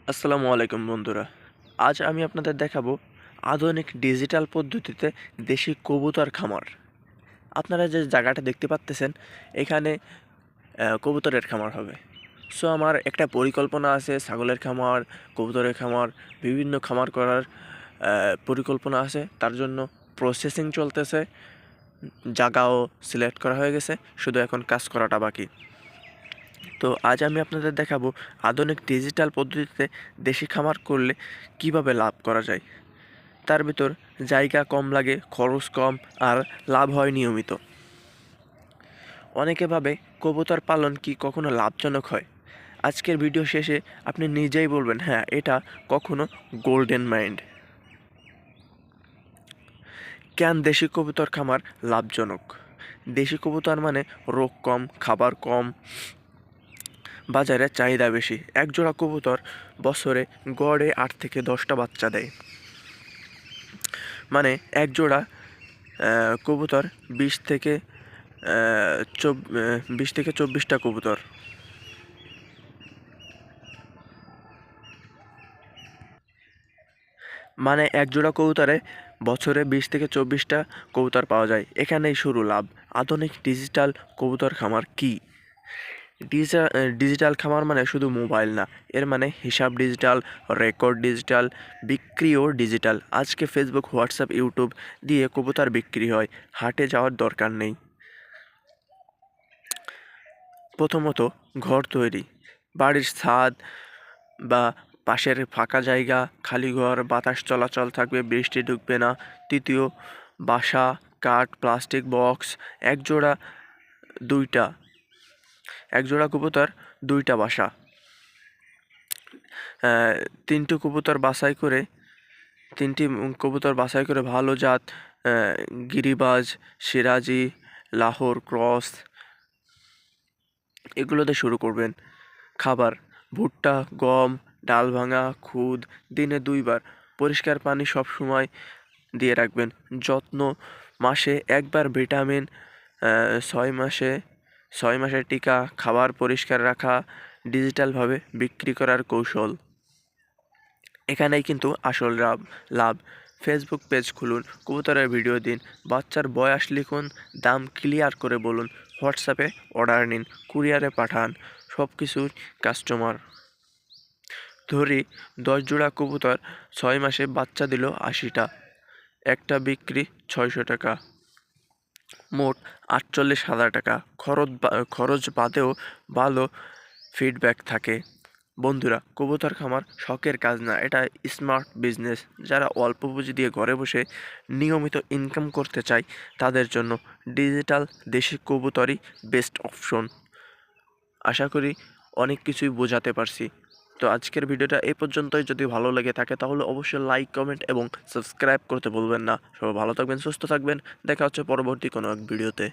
আসসালামু আলাইকুম বন্ধুরা। আজ আমি আপনাদের দেখাবো আধুনিক ডিজিটাল পদ্ধতিতে দেশি কবুতর খামার। আপনারা যে জায়গাটা দেখতে পাচ্তেছেন এখানে কবুতরের খামার হবে। সো আমার একটা পরিকল্পনা আছে ছাগলের খামার, কবুতরের খামার, বিভিন্ন খামার করার পরিকল্পনা আছে। তার জন্য প্রসেসিং চলতেছে, জায়গাও সিলেক্ট করা হয়ে গেছে, শুধু এখন কাজ করাটা বাকি। তো আজ আমি আপনাদের দেখাবো আধুনিক ডিজিটাল পদ্ধতিতে দেশি খামার করলে কিভাবে লাভ করা যায়। তার ভিতর জায়গা কম লাগে, খরচ কম, আর লাভ হয় নিয়মিত। অনেকে ভাবে কবুতর পালন কি কখনো লাভজনক হয়। আজকের ভিডিও শেষে আপনি নিজেই বলবেন হ্যাঁ, এটা কখনো গোল্ডেন মাইন্ড। কেন দেশি কবুতর খামার লাভজনক? দেশি কবুতর মানে রোগ কম, খাবার কম, বাজারে চাহিদা বেশি। একজোড়া কবুতর বছরে গড়ে 8 থেকে 10টা বাচ্চা দেয়। মানে একজোড়া কবুতর 20 থেকে 24টা কবুতর। মানে একজোড়া কবুতরে বছরে 20 থেকে 24টা কবুতর পাওয়া যায়। এখানেই শুরু লাভ। আধুনিক ডিজিটাল কবুতর খামার কি? ডিজিটাল খামার মানে শুধু মোবাইল না, এর মানে হিসাব ডিজিটাল, রেকর্ড ডিজিটাল, বিক্রিও ডিজিটাল। আজকে ফেসবুক, হোয়াটসঅ্যাপ, ইউটিউব দিয়ে কবুতর বিক্রি হয়, হাটে যাওয়ার দরকার নেই। প্রথমত, ঘর তৈরি, বাড়ির ছাদ বা পাশের ফাঁকা জায়গা, খালি ঘর, বাতাস চলাচল থাকবে, বৃষ্টি ঢুকবে না। তৃতীয়, বাসা, কাঠ, প্লাস্টিক বক্স, একজোড়া দুইটা একজোড়া কবুতর 2টা বাসা। আহ, তিনটি কবুতর বাছাই করে তিনটি কবুতর বাছাই করে ভালো জাত, আহ, গিরিবাজ, সিরাজি, লাহোর ক্রস, এগুলোতে শুরু করবেন। খাবার: ভুট্টা, গম, ডাল ভাঙা, খুদ, দিনে 2বার। পরিষ্কার পানি সব সময় দিয়ে রাখবেন। যত্ন: মাসে একবার ভিটামিন, 6 মাসের টিকা, খাবার পরিষ্কার রাখা। ডিজিটালভাবে বিক্রি করার কৌশল: এখানেই কিন্তু আসল লাভ। ফেসবুক পেজ খুলুন, কবুতরের ভিডিও দিন, বাচ্চার বয়স লিখুন, দাম ক্লিয়ার করে বলুন। হোয়াটসঅ্যাপে অর্ডার নিন, কুরিয়ারে পাঠান, সব কিছুর কাস্টমার। ধরি 10 জোড়া কবুতর 6 মাসে বাচ্চা দিল 80টা, একটা বিক্রি 600 টাকা, মোট 48,000 টাকা। খরচ বাদেও ভালো ফিডব্যাক থাকে। বন্ধুরা, কবুতর খামার শখের কাজ না, এটা স্মার্ট বিজনেস। যারা অল্প পুঁজি দিয়ে ঘরে বসে নিয়মিত ইনকাম করতে চায় তাদের জন্য ডিজিটাল দেশি কবুতরই বেস্ট অপশন। আশা করি অনেক কিছুই বোঝাতে পারছি। তো আজকের ভিডিওটা এই পর্যন্তই। যদি ভালো লেগে থাকে তাহলে অবশ্যই লাইক, কমেন্ট এবং সাবস্ক্রাইব করতে ভুলবেন না। সবাই ভালো থাকবেন, সুস্থ থাকবেন। দেখা হচ্ছে পরবর্তী কোনো এক ভিডিওতে।